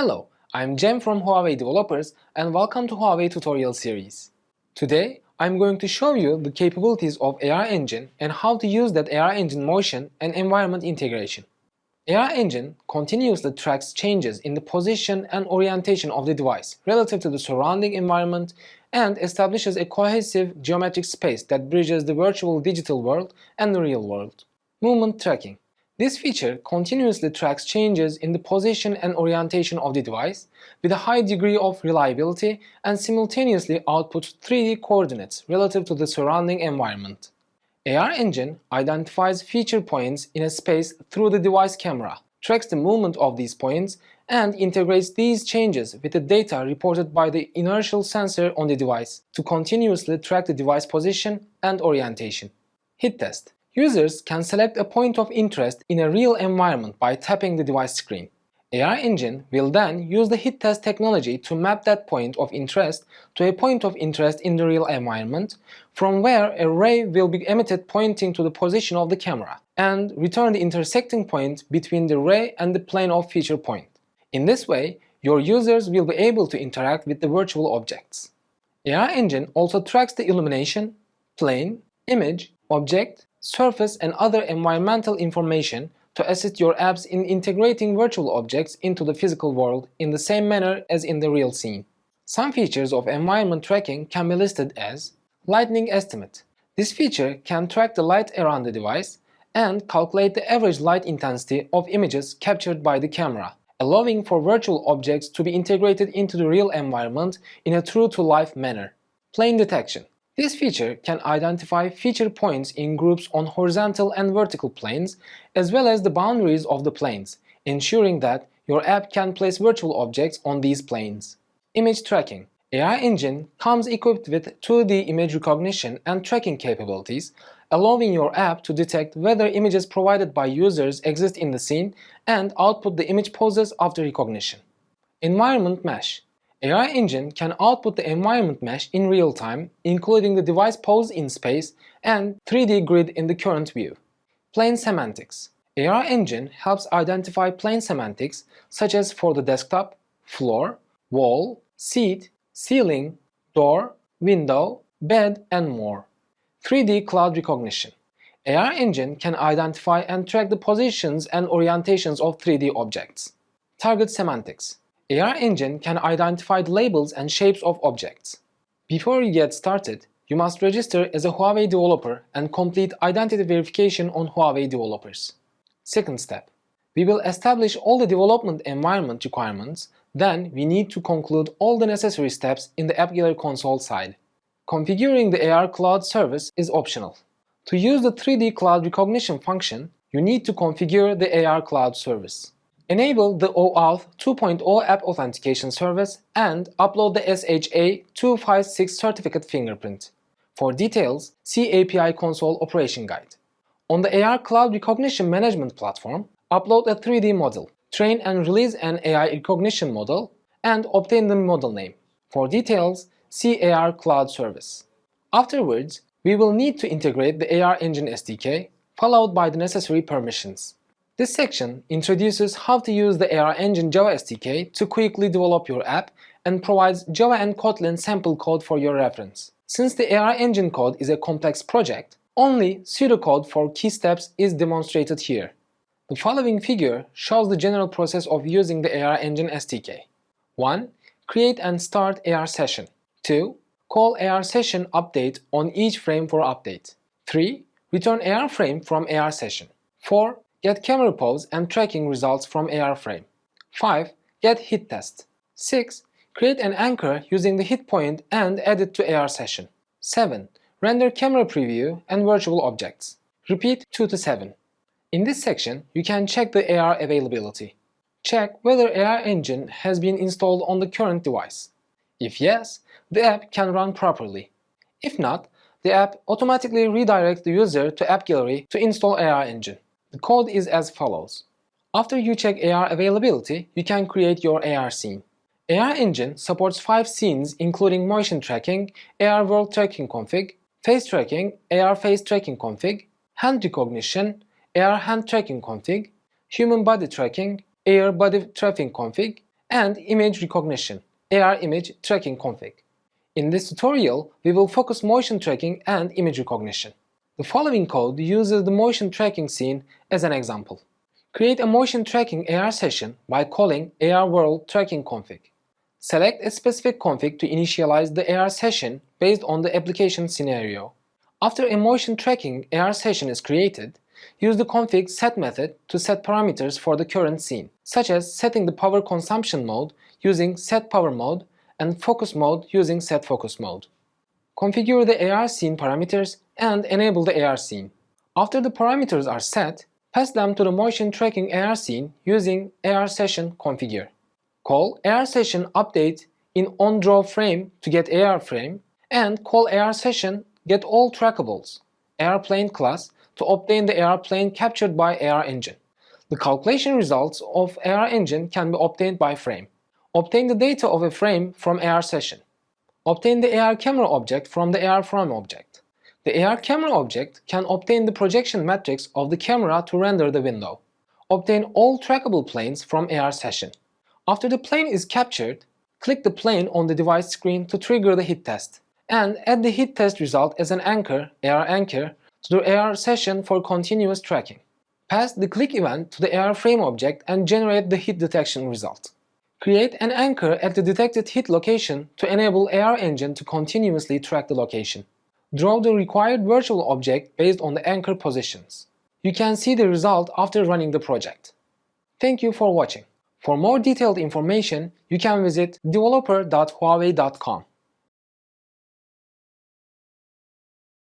Hello, I'm Jem from Huawei Developers and welcome to Huawei Tutorial Series. Today, I'm going to show you the capabilities of AR Engine and how to use that AR Engine motion and environment integration. AR Engine continuously tracks changes in the position and orientation of the device relative to the surrounding environment and establishes a cohesive geometric space that bridges the virtual digital world and the real world. Movement tracking. This feature continuously tracks changes in the position and orientation of the device with a high degree of reliability and simultaneously outputs 3D coordinates relative to the surrounding environment. AR Engine identifies feature points in a space through the device camera, tracks the movement of these points, and integrates these changes with the data reported by the inertial sensor on the device to continuously track the device position and orientation. Heat test. Users can select a point of interest in a real environment by tapping the device screen. AR Engine will then use the heat test technology to map that point of interest to a point of interest in the real environment, from where a ray will be emitted pointing to the position of the camera, and return the intersecting point between the ray and the plane of feature point. In this way, your users will be able to interact with the virtual objects. AR Engine also tracks the illumination, plane, image, object, surface and other environmental information to assist your apps in integrating virtual objects into the physical world in the same manner as in the real scene. Some features of environment tracking can be listed as lightning estimate. This feature can track the light around the device and calculate the average light intensity of images captured by the camera, allowing for virtual objects to be integrated into the real environment in a true-to-life manner. Plane detection. This feature can identify feature points in groups on horizontal and vertical planes, as well as the boundaries of the planes, ensuring that your app can place virtual objects on these planes. Image tracking. AR Engine comes equipped with 2D image recognition and tracking capabilities, allowing your app to detect whether images provided by users exist in the scene and output the image poses after recognition. Environment mesh. AR Engine can output the environment mesh in real time, including the device pose in space and 3D grid in the current view. Plane semantics. AR Engine helps identify plane semantics such as for the desktop, floor, wall, seat, ceiling, door, window, bed, and more. 3D cloud recognition. AR Engine can identify and track the positions and orientations of 3D objects. Target semantics. AR Engine can identify the labels and shapes of objects. Before you get started, you must register as a Huawei developer and complete identity verification on Huawei Developers. Second step. We will establish all the development environment requirements, then we need to conclude all the necessary steps in the App Gallery console side. Configuring the AR Cloud service is optional. To use the 3D cloud recognition function, you need to configure the AR Cloud service. Enable the OAuth 2.0 app authentication service and upload the SHA-256 certificate fingerprint. For details, see API Console Operation Guide. On the AR Cloud Recognition Management Platform, upload a 3D model, train and release an AI recognition model, and obtain the model name. For details, see AR Cloud Service. Afterwards, we will need to integrate the AR Engine SDK, followed by the necessary permissions. This section introduces how to use the AR Engine Java SDK to quickly develop your app and provides Java and Kotlin sample code for your reference. Since the AR Engine code is a complex project, only pseudocode for key steps is demonstrated here. The following figure shows the general process of using the AR Engine SDK. 1. Create and start AR session. 2. Call AR session update on each frame for update. 3. Return AR frame from AR session. 4. Get camera pose and tracking results from AR frame. 5. Get hit test. 6. Create an anchor using the hit point and add it to AR session. 7. Render camera preview and virtual objects. Repeat 2 to 7. In this section, you can check the AR availability. Check whether AR Engine has been installed on the current device. If yes, the app can run properly. If not, the app automatically redirects the user to App Gallery to install AR Engine. The code is as follows. After you check AR availability, you can create your AR scene. AR Engine supports 5 scenes including motion tracking, AR world tracking config, face tracking, AR face tracking config, hand recognition, AR hand tracking config, human body tracking, AR body tracking config, and image recognition, AR image tracking config. In this tutorial, we will focus motion tracking and image recognition. The following code uses the motion tracking scene as an example. Create a motion tracking AR session by calling AR World Tracking config. Select a specific config to initialize the AR session based on the application scenario. After a motion tracking AR session is created, use the config set method to set parameters for the current scene, such as setting the power consumption mode using set power mode and focus mode using set focus mode. Configure the AR scene parameters and enable the AR scene. After the parameters are set, pass them to the motion tracking AR scene using AR session configure. Call AR session update in onDrawFrame to get AR frame, and call AR session get all trackables, AR plane class, to obtain the AR plane captured by AR engine. The calculation results of AR engine can be obtained by frame. Obtain the data of a frame from AR session. Obtain the AR camera object from the AR frame object. The AR camera object can obtain the projection matrix of the camera to render the window. Obtain all trackable planes from AR session. After the plane is captured, click the plane on the device screen to trigger the hit test, and add the hit test result as an anchor, AR anchor, to the AR session for continuous tracking. Pass the click event to the AR frame object and generate the hit detection result. Create an anchor at the detected hit location to enable AR engine to continuously track the location. Draw the required virtual object based on the anchor positions. You can see the result after running the project. Thank you for watching. For more detailed information, you can visit developer.huawei.com.